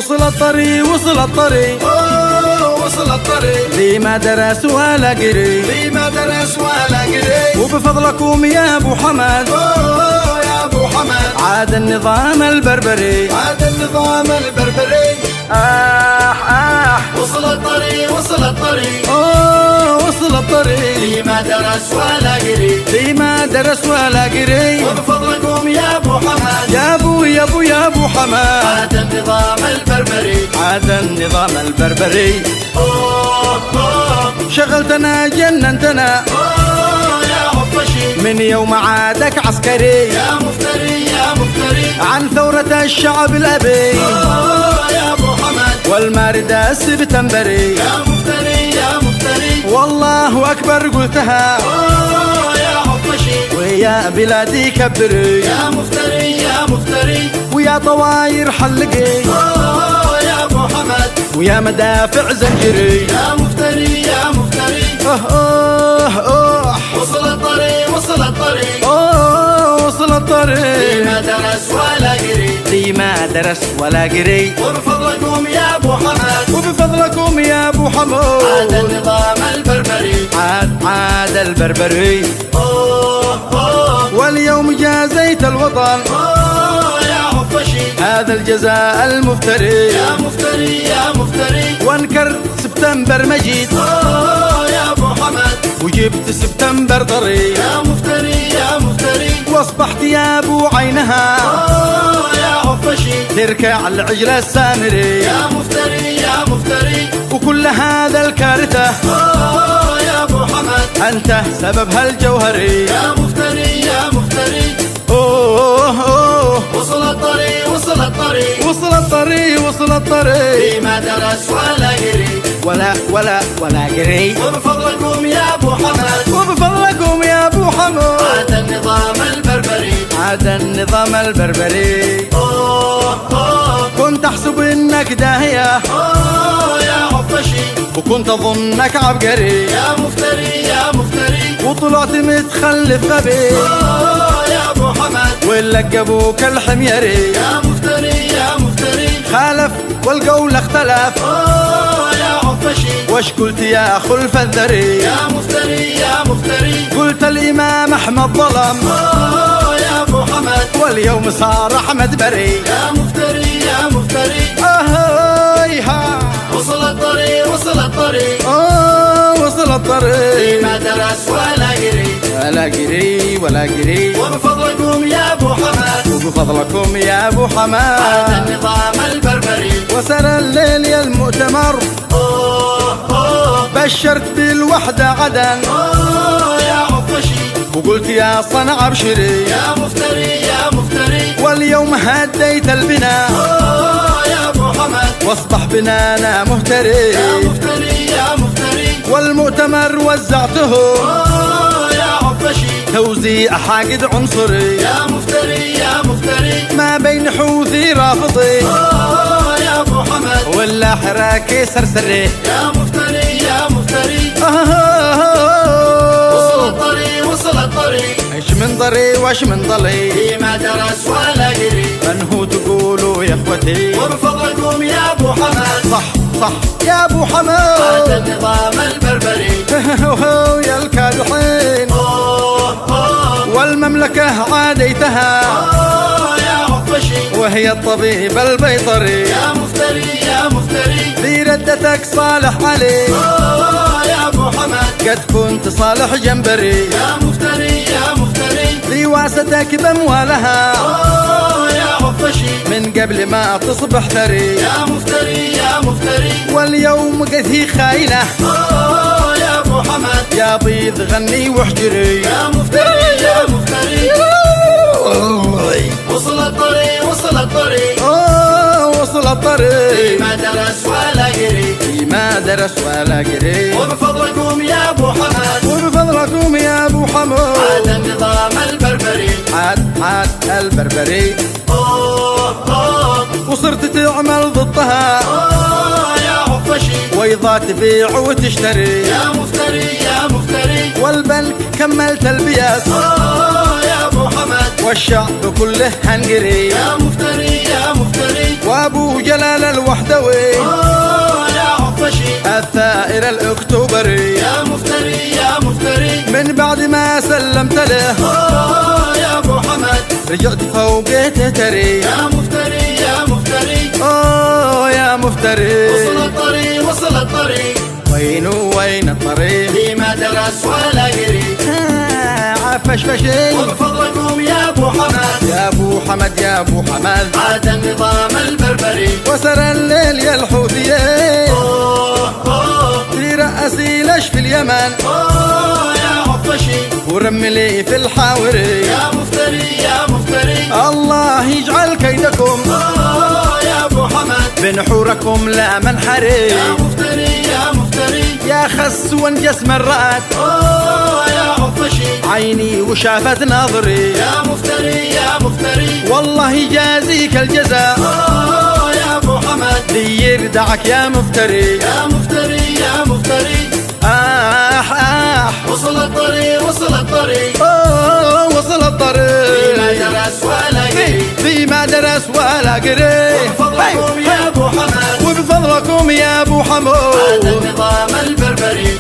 وصل الطريق وصل الطريق وصل الطريق ذي ما درس ولا قري ذي ما درس ولا قري وبفضلكم يا ابو حمد يا ابو حمد عاد النظام البربري عاد النظام البربري وصل الطريق وصل الطريق وصل الطريق ذي ما درس ولا قري ذي ما درس ولا قري وبفضلكم يا ابو حمد يا ابو يا ابو يا ابو حمد عاد النظام البربري عاد النظام البربري شغلتنا جننتنا يا حفشي من يوم عادك عسكري يا مفتري يا مفتري عن ثورة الشعب الأبي يا ابو حمد والمارد السبتمبري يا مفتري يا مفتري والله أكبر قلتها يا حفشي ويا بلادي كبري يا مفتري يا مفتري ويا طواير حلقي يا ابو حمد ويا مدافع زنجري يا مفتري يا مفتري وصل الطريق وصل الطريق وصل الطريق ما درس ولا قري ذي ما درس ولا قري وبفضلكم يا ابو حمد وبفضلكم يا ابو عاد حمود النظام البربري عاد البربري واليوم جازيت الوطن يا حفشي هذا الجزاء المفتري يا مفتري يا مفتري وانكرت سبتمبر مجيد يا ابو حمد وجبت سبتمبر طريق يا مفتري يا مفتري واصبحت يا ابو عينها يا حفشي تركع العجلة السامري يا مفتري يا مفتري وكل هذا الكارثة يا ابو حمد انت سببها الجوهري يا مفتري يا مفتري وصل الطريق وصل الطريق وصل الطريق وصل الطريق ذي ما درس ولا قري ولا قري وبفضلكم يا ابو حمد وبفضلكم يا ابو حمود عاد النظام البربري عاد النظام البربري كنت احسب انك داهية يا حفشي وكنت اظنك عبقري يا مفتري يا مفتري وطلعت متخلف غبي يا ابو حمد ولقبوك الحميري يا مفتري يا مفتري خالف والقول اختلف يا حفشي وش قلت يا خلف الذري يا مفتري يا مفتري قلت الامام احمد ظلم يا ابو حمد واليوم صار احمد بري يا مفتري يا مفتري وصل الطريق وصل الطريق وصل الطريق ما درس ولا قري ولا قري ولا قري وبفضلكم يا ابو حمد وبفضلكم يا ابو عاد حماد النظام البربري وسر الليل يا المؤتمر بشرت بالوحدة عدن يا حفشي وقلت يا صنع ابشري يا مفتري يا مفتري واليوم هديت البناء يا ابو حمد واصبح بنانا مهتري يا مفتري يا مفتري والمؤتمر وزعته يا حفشي توزيع حاقد عنصري يا مفتري يا مفتري ما بين حوثي رافضي يا ابو حمد ولا حراكي سرسري يا مفتري يا مفتري وصل الطريق وصل الطريق ايش من ضري واش من ضلي في ما درس ولا قري من هو تقولوا يا اخوتي وبفضلكم يا ابو حمد صح صح يا ابو عاد حماد النظام البربري يا الكادحين والمملكة عاديتها يا حفشي وهي الطبيب البيطري يا مفتري يا مفتري ذي ردتك صالح علي يا ابو حمد قد كنت صالح جنبري يا مفتري يا مفتري ذي واستك باموالها يا حفشي من قبل ما تصبح ثري يا مفتري يا مفتري واليوم قد هي خاينة يا ابو حمد يا بيض غني واحجري يا مفتري يا مفتري وصل الطريق وصل الطريق وصل الطريق ما درس ولا قري ما درس ولا قري وبفضلكم يا ابو حمد وبفضلكم يا ابو عاد حمود النظام البربري عاد البربري وصرت تعمل ضدها يا حفشي ويضا تبيع وتشتري يا مفتري يا مفتري والبنك كملت البياس يا ابو حمد والشعب كله هنجري يا مفتري يا مفتري وابو جلال الوحدوي يا حفشي الثائر الأكتوبري يا مفتري يا مفتري من بعد ما سلمت له يا ابو حمد رجعت فوقيته تري يا مفتري يا مفتري يا مفتري وصل الطريق وصل الطريق وين الطريق فيما درس ولا قري عفش فشي وبفضلكم يا ابو حمد يا ابو حمد يا ابو حمد عاد النظام البربري وسر الليل يا الحوثيين في رأسي لش في اليمن يا حفشي ورملي في الحاوري يا مفتري يا مفتري الله يجعل كيدكم يا ابو حمد بنحوركم لا منحري يا مفتري يا مفتري يا خس وانجس مرات يا حفشي عيني وشافت نظري يا مفتري يا مفتري والله يجازيك الجزاء يا ابو حمد لي يردعك يا مفتري يا مفتري يا مفتري وصل الطريق وصل الطريق وصل الطريق فيما درس ولا قري فيما درس ولا قري وبفضلكم يا ابو حمد وبفضلكم يا ابو عاد حمود النظام البربري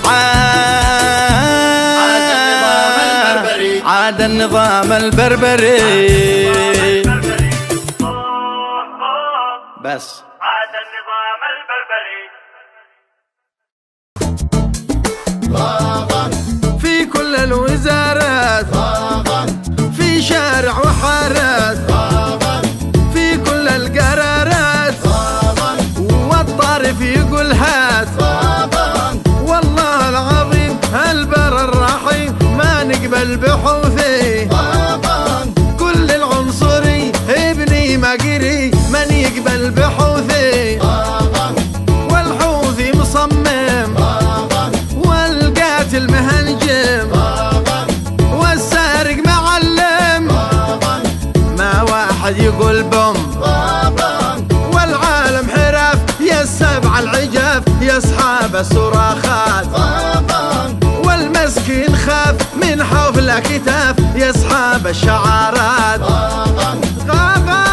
عاد النظام البربري بس عاد النظام البربري في كل الوزارات في شارع وحارات في كل القرارات والطارف يقول هات والله العظيم هالبر الرحيم ما نقبل بحوثي كل العنصري ابني مقري من يقبل بحوثي والحوثي مصمم والقاتل مهنجم والسارق معلم ما واحد يقول بم والعالم حراف يا السبع العجاف يا اصحاب الصراخات والمسكين خاف من حوف الاكتاف يا اصحاب الشعارات غابات